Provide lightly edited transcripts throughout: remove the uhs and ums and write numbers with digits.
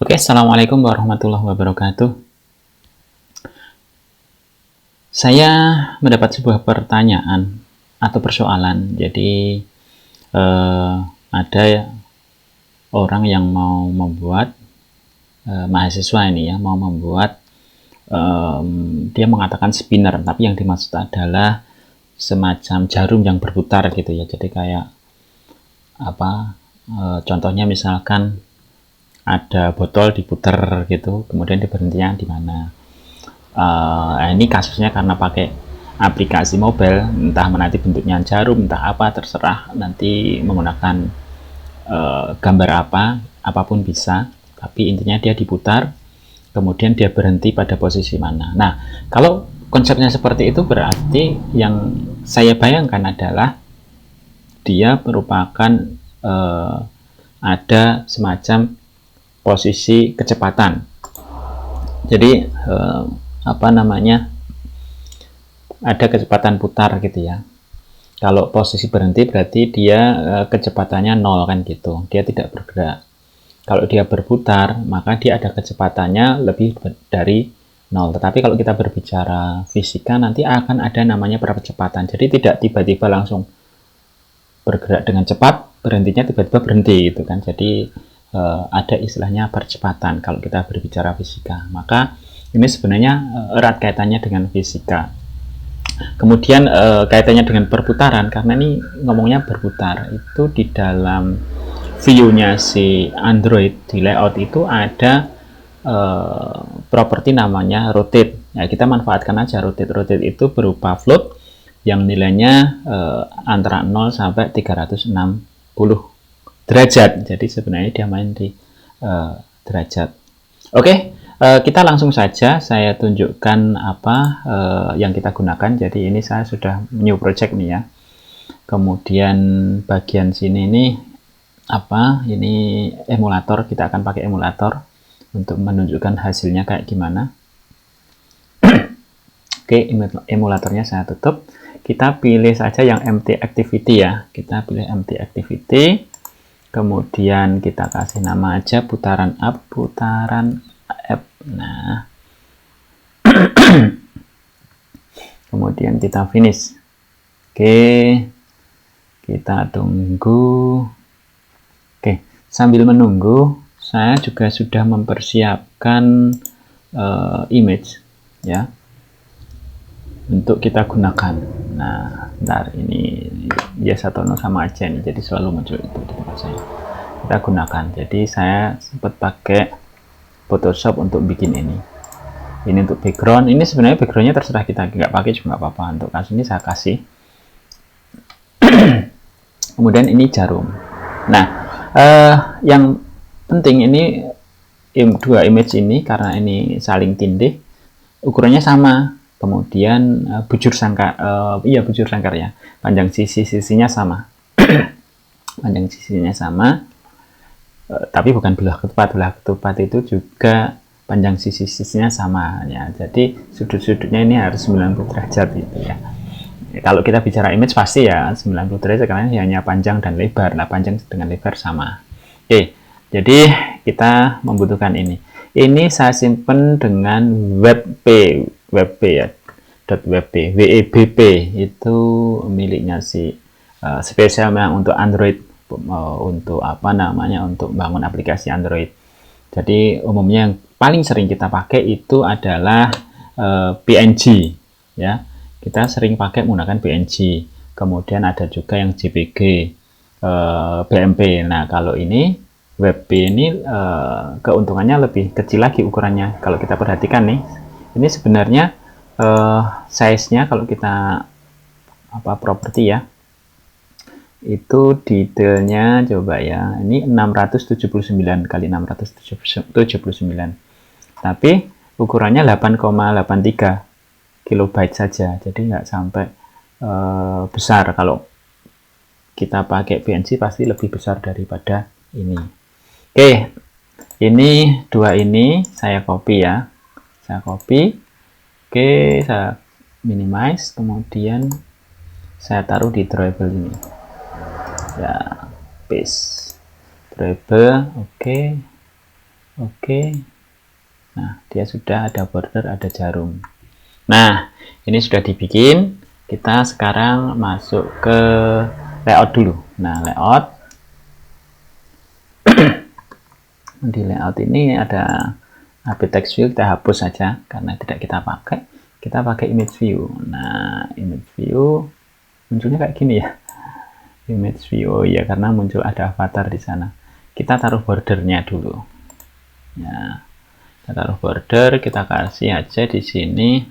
Oke, Assalamualaikum warahmatullahi wabarakatuh. Saya mendapat sebuah pertanyaan atau persoalan. Jadi, ada orang yang mau membuat, mahasiswa ini ya, mau membuat, dia mengatakan spinner, tapi yang dimaksud adalah semacam jarum yang berputar gitu ya. Jadi kayak apa? Contohnya misalkan ada botol diputar gitu, kemudian diberhentinya di mana. Ini kasusnya karena pakai aplikasi mobile, entah nanti bentuknya jarum, entah apa, terserah nanti menggunakan gambar apapun bisa, tapi intinya dia diputar, kemudian dia berhenti pada posisi mana. Nah, kalau konsepnya seperti itu berarti yang saya bayangkan adalah dia merupakan ada semacam posisi kecepatan. Jadi apa namanya, ada kecepatan putar gitu ya. Kalau posisi berhenti berarti dia kecepatannya 0 kan gitu, dia tidak bergerak. Kalau dia berputar maka dia ada kecepatannya lebih dari 0. Tetapi kalau kita berbicara fisika nanti akan ada namanya percepatan. Jadi tidak tiba-tiba langsung bergerak dengan cepat, berhentinya tiba-tiba berhenti gitu kan. Jadi ada istilahnya percepatan kalau kita berbicara fisika. Maka ini sebenarnya erat kaitannya dengan fisika. Kemudian kaitannya dengan perputaran, karena ini ngomongnya berputar, itu di dalam view-nya si Android di layout itu ada properti namanya rotate. Ya, kita manfaatkan aja rotate. Rotate itu berupa float yang nilainya antara 0 sampai 360 derajat. Jadi sebenarnya dia main di derajat. Oke, kita langsung saja saya tunjukkan apa yang kita gunakan. Jadi ini saya sudah new project nih ya. Kemudian bagian sini nih apa? Ini emulator, kita akan pakai emulator untuk menunjukkan hasilnya kayak gimana. Oke, emulatornya saya tutup. Kita pilih saja yang empty activity ya. Kita pilih empty activity. Kemudian kita kasih nama aja putaran up, putaran up. Nah, kemudian kita finish. Oke, kita tunggu. Oke, sambil menunggu, saya juga sudah mempersiapkan image ya untuk kita gunakan. Nah, bentar, ini yes atau no sama aja nih, jadi selalu muncul itu di tempat saya. Kita gunakan. Jadi saya sempat pakai Photoshop untuk bikin ini. Ini untuk background. Ini sebenarnya backgroundnya terserah kita, nggak pakai juga nggak apa-apa. Untuk kasus ini saya kasih. Kemudian ini jarum. Nah, yang penting ini dua image ini karena ini saling tindih, ukurannya sama. Kemudian bujur sangkar, bujur sangkar ya. Panjang sisinya sama. Panjang sisinya sama. Tapi bukan belah ketupat. Belah ketupat itu juga panjang sisinya sama ya. Jadi sudut-sudutnya ini harus 90 derajat gitu ya. Kalau kita bicara image pasti ya 90 derajat karena hanya panjang dan lebar. Nah, panjang dengan lebar sama. Oke. Jadi kita membutuhkan ini. Ini saya simpen dengan WebP ya, .webp, WEBP itu miliknya si spesial memang untuk Android, untuk apa namanya, untuk bangun aplikasi Android. Jadi umumnya yang paling sering kita pakai itu adalah PNG ya. Kita sering pakai menggunakan PNG. Kemudian ada juga yang JPG, BMP. Nah, kalau ini WebP ini keuntungannya lebih kecil lagi ukurannya. Kalau kita perhatikan nih, ini sebenarnya size-nya kalau kita properti ya, itu detailnya coba ya, ini 679 kali 679, tapi ukurannya 8,83 kilobyte saja, jadi nggak sampai besar. Kalau kita pakai PNG pasti lebih besar daripada ini. Oke, ini dua ini saya copy ya, saya copy. Oke, saya minimize, kemudian saya taruh di drawable ini ya, paste drawable. Oke, Oke. Nah, dia sudah ada border, ada jarum. Nah, ini sudah dibikin. Kita sekarang masuk ke layout dulu. Nah, layout. Di layout ini ada text view, kita hapus saja karena tidak kita pakai. Kita pakai image view. Nah, image view munculnya kayak gini ya. Image view, oh ya, karena muncul ada avatar di sana. Kita taruh bordernya dulu. Ya, kita taruh border, kita kasih aja di sini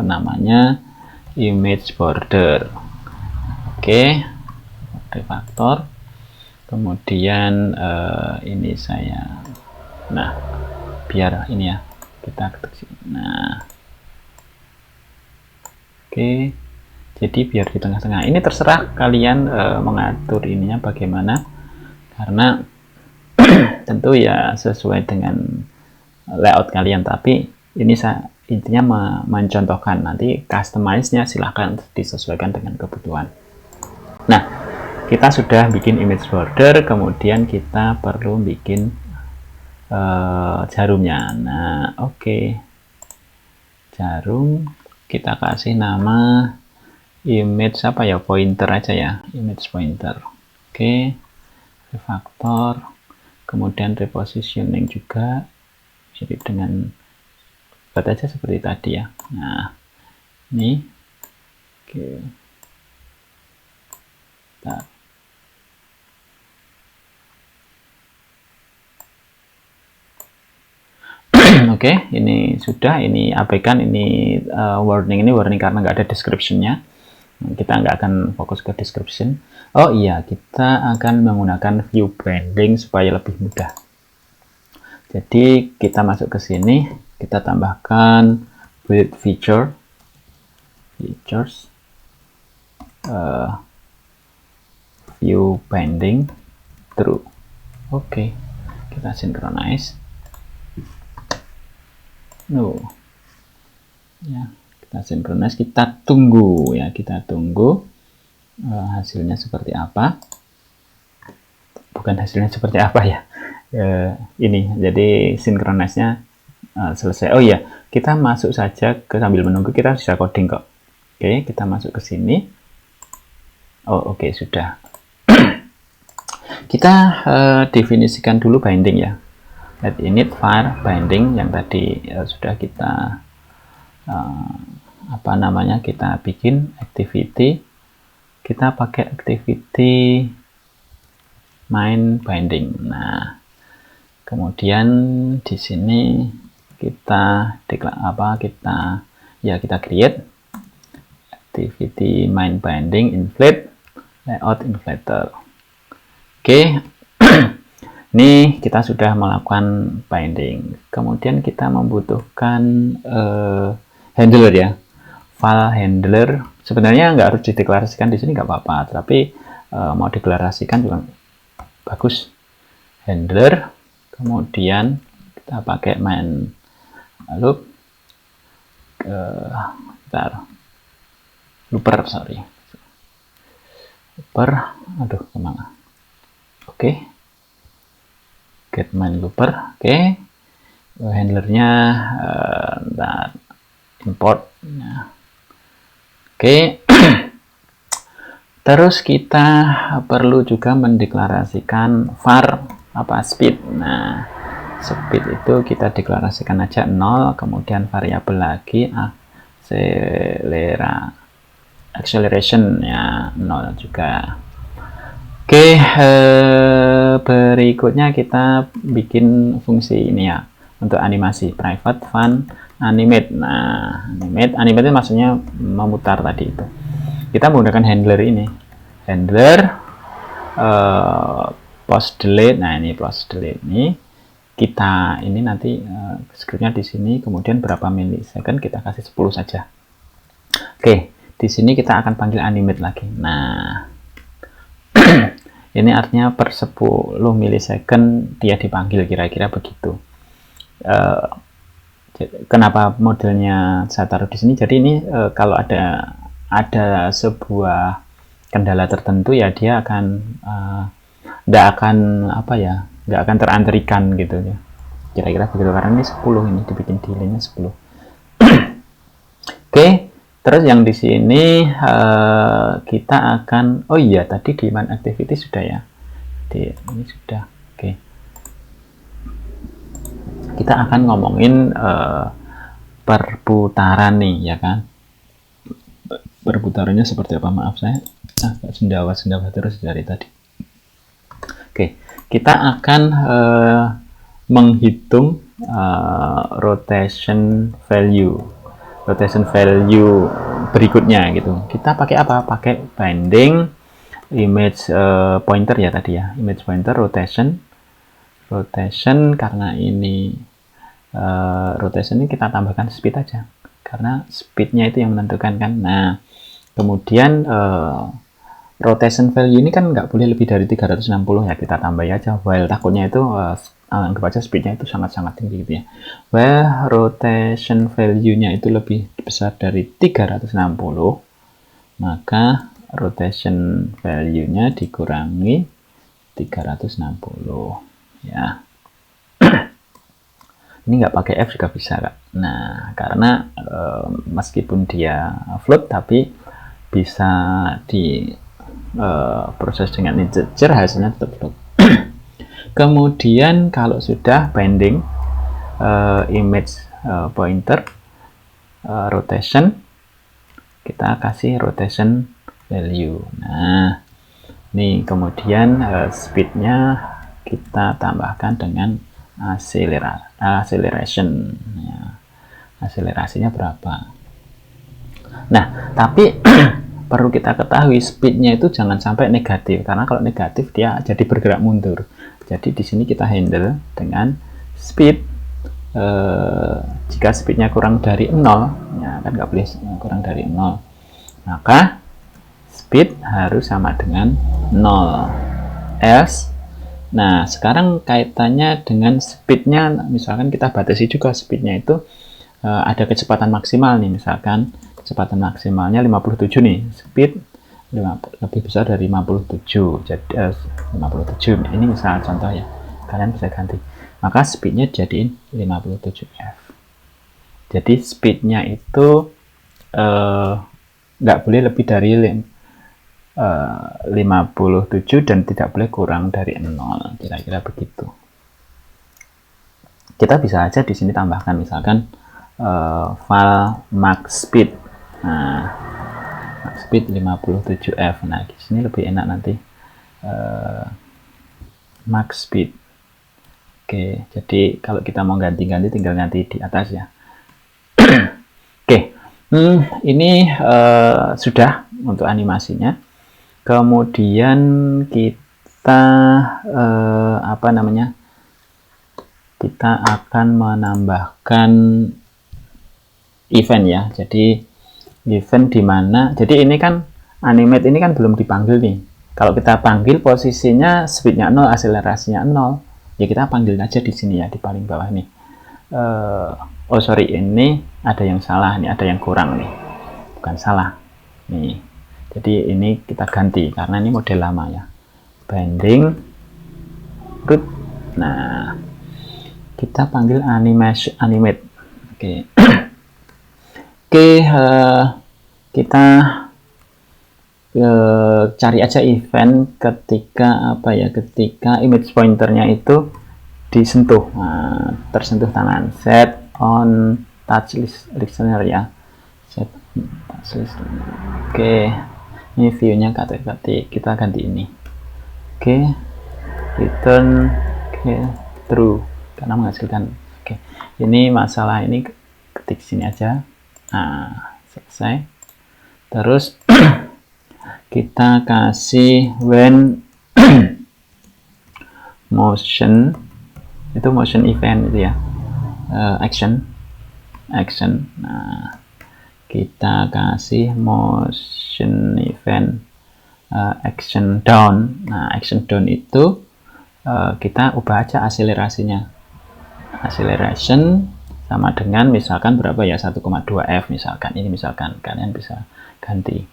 namanya image border. Oke, refactor. Kemudian ini saya, nah, biar ini ya, kita ketik sini. Nah, oke, jadi biar di tengah-tengah. Ini terserah kalian mengatur ininya bagaimana, karena tentu ya sesuai dengan layout kalian, tapi ini saya intinya mencontohkan, nanti customize-nya silahkan disesuaikan dengan kebutuhan. Nah, kita sudah bikin image border, kemudian kita perlu bikin jarumnya. Nah, oke. Jarum kita kasih nama image apa ya, pointer aja ya, image pointer. Oke, refactor, kemudian repositioning juga mirip dengan buat aja seperti tadi ya. Nah, ini oke. Nah. Oke, ini sudah, ini abaikan, ini warning karena nggak ada description-nya. Kita nggak akan fokus ke description. Oh iya, kita akan menggunakan view branding supaya lebih mudah. Jadi kita masuk ke sini, kita tambahkan build features, view binding true. Oke, kita synchronize. No, ya, kita synchronize, kita tunggu ya, kita tunggu hasilnya seperti apa. Bukan hasilnya seperti apa ya, ini jadi synchronize-nya selesai. Oh iya, kita masuk saja ke, sambil menunggu kita bisa coding kok. Oke, kita masuk ke sini. Oh oke, sudah. Kita definisikan dulu binding ya. Let init var binding yang tadi sudah kita apa namanya, kita bikin activity, kita pakai activity main binding. Nah, kemudian di sini kita kita create activity main binding inflate layout inflator. Oke. Ini kita sudah melakukan binding. Kemudian kita membutuhkan handler ya, file handler. Sebenarnya nggak harus dideklarasikan di sini, nggak apa-apa. Tapi mau deklarasikan juga bagus. Handler. Kemudian kita pakai main loop. Looper. Aduh, kemana? Oke. Get main looper, oke. Handlernya import, nah. Oke. Terus kita perlu juga mendeklarasikan var speed. Nah, speed itu kita deklarasikan aja 0, kemudian variabel lagi acceleration ya 0 juga. Oke, berikutnya kita bikin fungsi ini ya, untuk animasi private fun animate. Nah, animate itu maksudnya memutar tadi itu. Kita menggunakan handler ini, handler post delete. Nah, ini post delete ini kita ini nanti scriptnya di sini, kemudian berapa milisecond kita kasih 10 saja. Oke, di sini kita akan panggil animate lagi. Nah, ini artinya per 10 milisecond dia dipanggil, kira-kira begitu. Kenapa modelnya saya taruh di sini? Jadi ini kalau ada sebuah kendala tertentu ya, dia akan nggak akan terantrikan gitu ya. Kira-kira begitu, karena ini 10, ini dibikin delaynya 10. Oke, terus yang di sini kita akan, oh iya tadi di main activity sudah ya, ini sudah. Oke, kita akan ngomongin perputaran nih ya kan. Perputarannya seperti apa, maaf saya agak sendawa terus dari tadi. Oke, kita akan menghitung rotation value berikutnya gitu. Kita pakai apa? Pakai binding image pointer ya tadi ya, image pointer rotation karena ini rotation ini kita tambahkan speed aja, karena speednya itu yang menentukan kan. Nah, kemudian rotation value ini kan nggak boleh lebih dari 360 ya, kita tambah aja, while takutnya itu anggap aja speednya itu sangat-sangat tinggi gitu ya. While rotation value-nya itu lebih besar dari 360, maka rotation value-nya dikurangi 360 ya. Ini nggak pakai F juga bisa Kak. Nah, karena meskipun dia float tapi bisa di proses dengan integer, hasilnya tetap float. Kemudian kalau sudah binding image pointer rotation, kita kasih rotation value. Nah, ini kemudian speednya kita tambahkan dengan acceleration ya. Akselerasinya berapa? Nah, tapi perlu kita ketahui speednya itu jangan sampai negatif, karena kalau negatif dia jadi bergerak mundur. Jadi di sini kita handle dengan speed jika speednya kurang dari 0 ya kan, nggak boleh kurang dari 0, maka speed harus sama dengan 0 else. Nah, sekarang kaitannya dengan speednya, misalkan kita batasi juga speednya itu ada kecepatan maksimal nih, misalkan kecepatan maksimalnya 57 nih, speed lebih besar dari 57, jadi 57 ini misal contoh ya, kalian bisa ganti, maka speednya jadiin 57F. Jadi speednya itu nggak boleh lebih dari 57 dan tidak boleh kurang dari 0, kira-kira begitu. Kita bisa aja di sini tambahkan misalkan file max speed. Nah, max speed 57F. Nah, di sini lebih enak nanti max speed. Oke, jadi kalau kita mau ganti-ganti tinggal ganti di atas ya. Oke, ini sudah untuk animasinya. Kemudian kita kita akan menambahkan event ya. Jadi event di mana, jadi ini kan animate ini kan belum dipanggil nih. Kalau kita panggil posisinya speednya 0, akselerasinya 0, ya kita panggil aja di sini ya, di paling bawah nih. Oh sorry, ini ada yang salah nih, ada yang kurang nih, bukan salah nih. Jadi ini kita ganti karena ini model lama ya, binding root. Nah, kita panggil animate. Oke. Oke, kita cari aja event ketika ketika image pointernya itu disentuh, tersentuh tangan, set on touch listener ya, set touch listener. Oke, ini view-nya kita ganti ini. Oke, return true karena menghasilkan. Oke, ini masalah ini ketik sini aja. Nah, selesai. Terus kita kasih when motion itu motion event itu ya, action. Nah, kita kasih motion event action down. Nah, action down itu kita ubah aja akselerasinya. Acceleration sama dengan misalkan berapa ya, 1,2F misalkan. Ini misalkan kalian bisa ganti.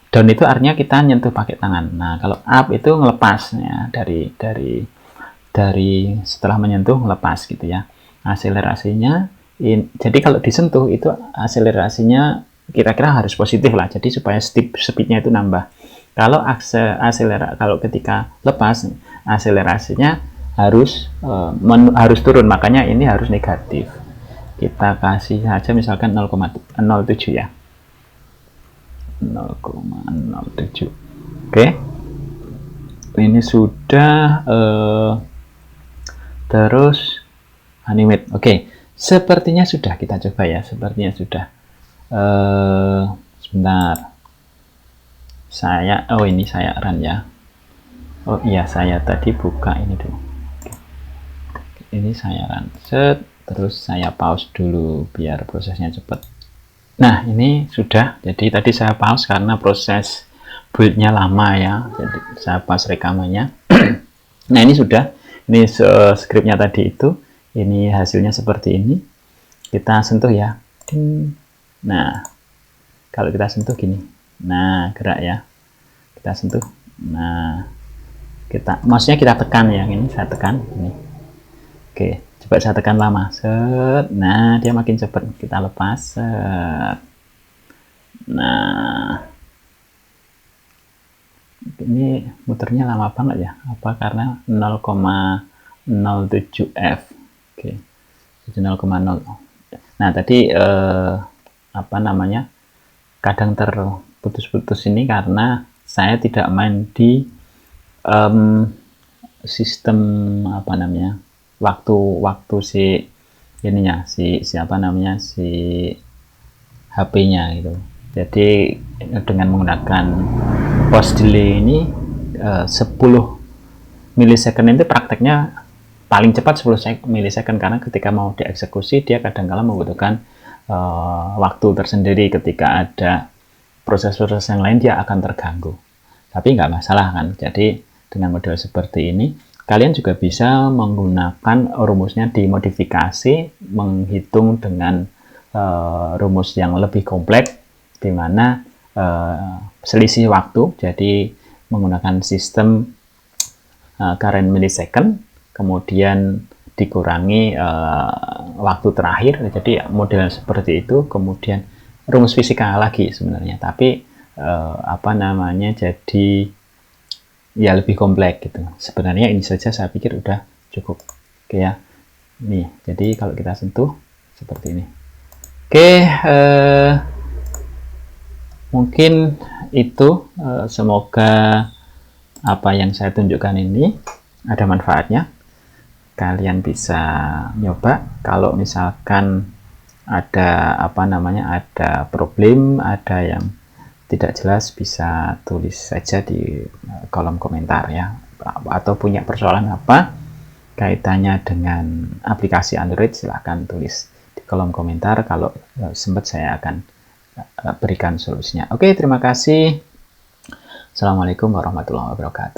Down itu artinya kita nyentuh pakai tangan. Nah, kalau up itu ngelepas ya, dari setelah menyentuh ngelepas gitu ya. Akselerasinya, jadi kalau disentuh itu akselerasinya kira-kira harus positif lah, jadi supaya speednya itu nambah. Kalau kalau ketika lepas, akselerasinya harus turun, makanya ini harus negatif. Kita kasih saja misalkan 0,07 ya, 0,07. Oke, ini sudah. Terus animate. Oke, sepertinya sudah, kita coba ya. Sepertinya sudah. Sebentar. Ini saya run ya. Oh iya, saya tadi buka ini dulu. Oke. Ini saya run. Terus saya pause dulu biar prosesnya cepat. Nah, ini sudah. Jadi tadi saya pause karena proses build-nya lama ya. Jadi saya pause rekamannya. Nah, ini sudah. Ini scriptnya tadi itu. Ini hasilnya seperti ini. Kita sentuh ya. Nah, kalau kita sentuh gini. Nah, gerak ya. Kita sentuh. Nah, maksudnya kita tekan ya. Ini saya tekan. Ini. Oke, coba saya tekan lama. Set. Nah, dia makin cepat. Kita lepas. Set. Nah, ini muternya lama banget ya. Apa karena 0,07 F. Oke. 0,0. Nah, tadi apa namanya? Kadang terputus-putus ini karena saya tidak main di sistem apa namanya? Waktu si ininya, si HP-nya gitu. Jadi dengan menggunakan post delay ini 10 milisecond itu prakteknya paling cepat 10 milisecond, karena ketika mau dieksekusi dia kadang-kala membutuhkan waktu tersendiri. Ketika ada proses-proses yang lain dia akan terganggu, tapi nggak masalah kan. Jadi dengan model seperti ini kalian juga bisa menggunakan rumusnya dimodifikasi, menghitung dengan rumus yang lebih kompleks, di mana selisih waktu, jadi menggunakan sistem current millisecond, kemudian dikurangi waktu terakhir, jadi model seperti itu. Kemudian rumus fisika lagi sebenarnya, tapi apa namanya, jadi ya lebih kompleks gitu. Sebenarnya ini saja saya pikir udah cukup. Oke ya, nih jadi kalau kita sentuh seperti ini. Oke, mungkin itu, semoga apa yang saya tunjukkan ini ada manfaatnya. Kalian bisa nyoba. Kalau misalkan ada apa namanya, ada problem, ada yang tidak jelas, bisa tulis saja di kolom komentar ya, atau punya persoalan apa kaitannya dengan aplikasi Android, silahkan tulis di kolom komentar. Kalau sempat saya akan berikan solusinya. Oke, terima kasih. Assalamualaikum warahmatullahi wabarakatuh.